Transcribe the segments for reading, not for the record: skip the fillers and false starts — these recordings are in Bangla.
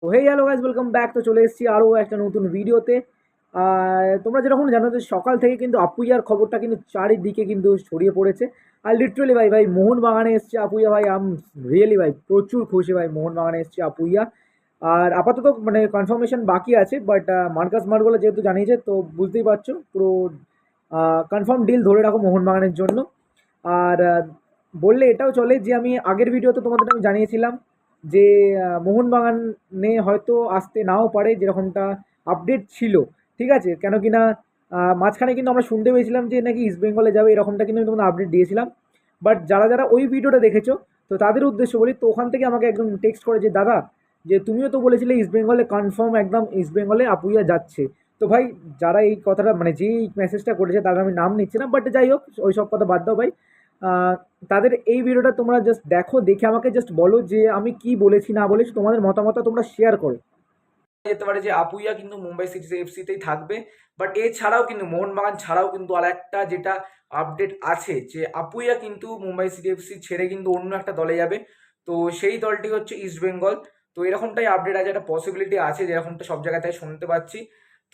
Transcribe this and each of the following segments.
তো hey hello guys, welcome back. তো চলে এসেছি আরও একটা নতুন ভিডিওতে। তোমরা যেরকম জানো যে সকাল থেকে কিন্তু আপুইয়ার খবরটা কিন্তু চারিদিকে কিন্তু ছড়িয়ে পড়েছে। আর লিটারালি ভাই ভাই মোহনবাগানে এসছে আপুইয়া। ভাই রিয়েলি ভাই প্রচুর খুশি ভাই, মোহনবাগানে এসছে আপুইয়া। আর আপাতত মানে কনফার্মেশন বাকি আছে, বাট মার্কাস মার্গোলা যেহেতু জানিয়েছে তো বুঝতেই পারছো পুরো কনফার্ম ডিল ধরে রাখো মোহনবাগানের জন্য। আর বললে এটাও চলে যে আমি আগের ভিডিওতে তোমাদের আমি জানিয়েছিলাম যে মোহনবাগানে হয়তো আসতে নাও পারে, যেরকমটা আপডেট ছিল। ঠিক আছে, কেন কিনা মাঝখানে কিন্তু আমরা শুনতে পেয়েছিলাম যে নাকি ইস্ট বেঙ্গলে যাবে, এরকমটা কিন্তু আমি তোমাদের আপডেট দিয়েছিলাম। বাট যারা যারা ওই ভিডিওটা দেখেছো তো তাদের উদ্দেশ্য বলি, তো ওখান থেকে আমাকে একদম টেক্সট করে যে দাদা, যে তুমিও তো বলেছিলে ইস্ট বেঙ্গলে কনফার্ম, একদম ইস্ট বেঙ্গলে আপুইয়া যাচ্ছে। তো ভাই যারা এই কথাটা মানে যে মেসেজটা করেছে তাদের আমি নাম নিচ্ছি না, বাট যাই হোক ওই সব কথা বাদ দাও ভাই। আহ, তাদের এই ভিডিওটা তোমরা জাস্ট দেখো, দেখে আমাকে জাস্ট বলো যে আমি কি বলেছি না বলেছি, তোমাদের মতামত তোমরা শেয়ার করো। যেতে পারে যে আপুইয়া কিন্তু মুম্বাই সিটি এফসিতেই থাকবে। বাট এছাড়াও কিন্তু মোহনবাগান ছাড়াও কিন্তু আর একটা যেটা আপডেট আছে যে আপুইয়া কিন্তু মুম্বাই সিটি এফসি ছেড়ে কিন্তু অন্য একটা দলে যাবে। তো সেই দলটি হচ্ছে ইস্ট বেঙ্গল। তো এরকমটাই আপডেট আছে, একটা পসিবিলিটি আছে যেরকমটা সব জায়গা থেকে শুনতে পাচ্ছি।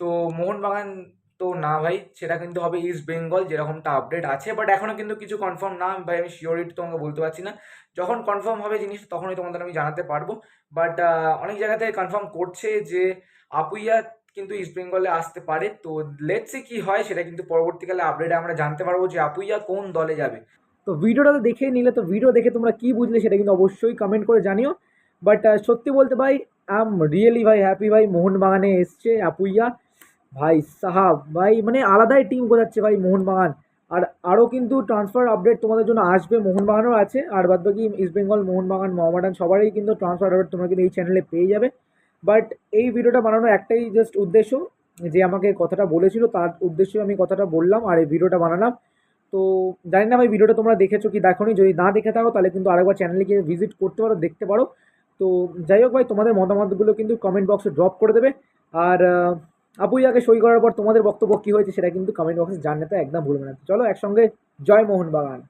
তো মোহনবাগান তো না ভাই, সেটা কিন্তু হবে ইস্ট বেঙ্গল যেরকমটা আপডেট আছে। বাট এখনো কিন্তু কিছু কনফার্ম না ভাই, আমি শিওরিটি তোমাকে বলতে পারছি না। যখন কনফার্ম হবে জিনিস তখনই তোমাদের আমি জানাতে পারবো। বাট অনেক জায়গা থেকে কনফার্ম করছে যে আপুইয়া কিন্তু ইস্ট বেঙ্গলে আসতে পারে। তো লেটস সি কি হয়, সেটা কিন্তু পরবর্তীকালে আপডেটে আমরা জানতে পারবো যে আপুইয়া কোন দলে যাবে। তো ভিডিওটা তো দেখে নিলে, তো ভিডিও দেখে তোমরা কি বুঝলে সেটা কিন্তু অবশ্যই কমেন্ট করে জানিও। বাট সত্যি বলতে ভাই আই এম রিয়েলি ভাই হ্যাপি ভাই, মোহনবাগানে এসছে আপুইয়া। ভাই সাহাব ভাই মানে আলাদাই টিম গোছাচ্ছে ভাই মোহনবাগান। আর আরও কিন্তু ট্রান্সফার আপডেট তোমাদের জন্য আসবে, মোহনবাগানও আছে, আর বাদ বাকি ইস্টবেঙ্গল, মোহনবাগান, মোহামেডান সবারই কিন্তু ট্রান্সফার আপডেট তোমরা কিন্তু এই চ্যানেলে পেয়ে যাবে। বাট এই ভিডিওটা বানানোর একটাই জাস্ট উদ্দেশ্য, যে আমাকে কথাটা বলেছিল তার উদ্দেশ্যে আমি কথাটা বললাম আর এই ভিডিওটা বানালাম। তো জানি না ভাই ভিডিওটা তোমরা দেখেছো কি দেখোনি, যদি না দেখে থাকো তাহলে কিন্তু আরেকবার চ্যানেলে গিয়ে ভিজিট করতে পারো, দেখতে পারো। তো যাই হোক ভাই, তোমাদের মতামতগুলো কিন্তু কমেন্ট বক্সে ড্রপ করে দেবে। আর আপুইয়াকে সই করার পর তোমাদের বক্তব্য কী হয়েছে সেটা কিন্তু কমেন্ট বক্সে জানাতে একদম ভুলবে না। চলো একসঙ্গে জয় মোহনবাগান।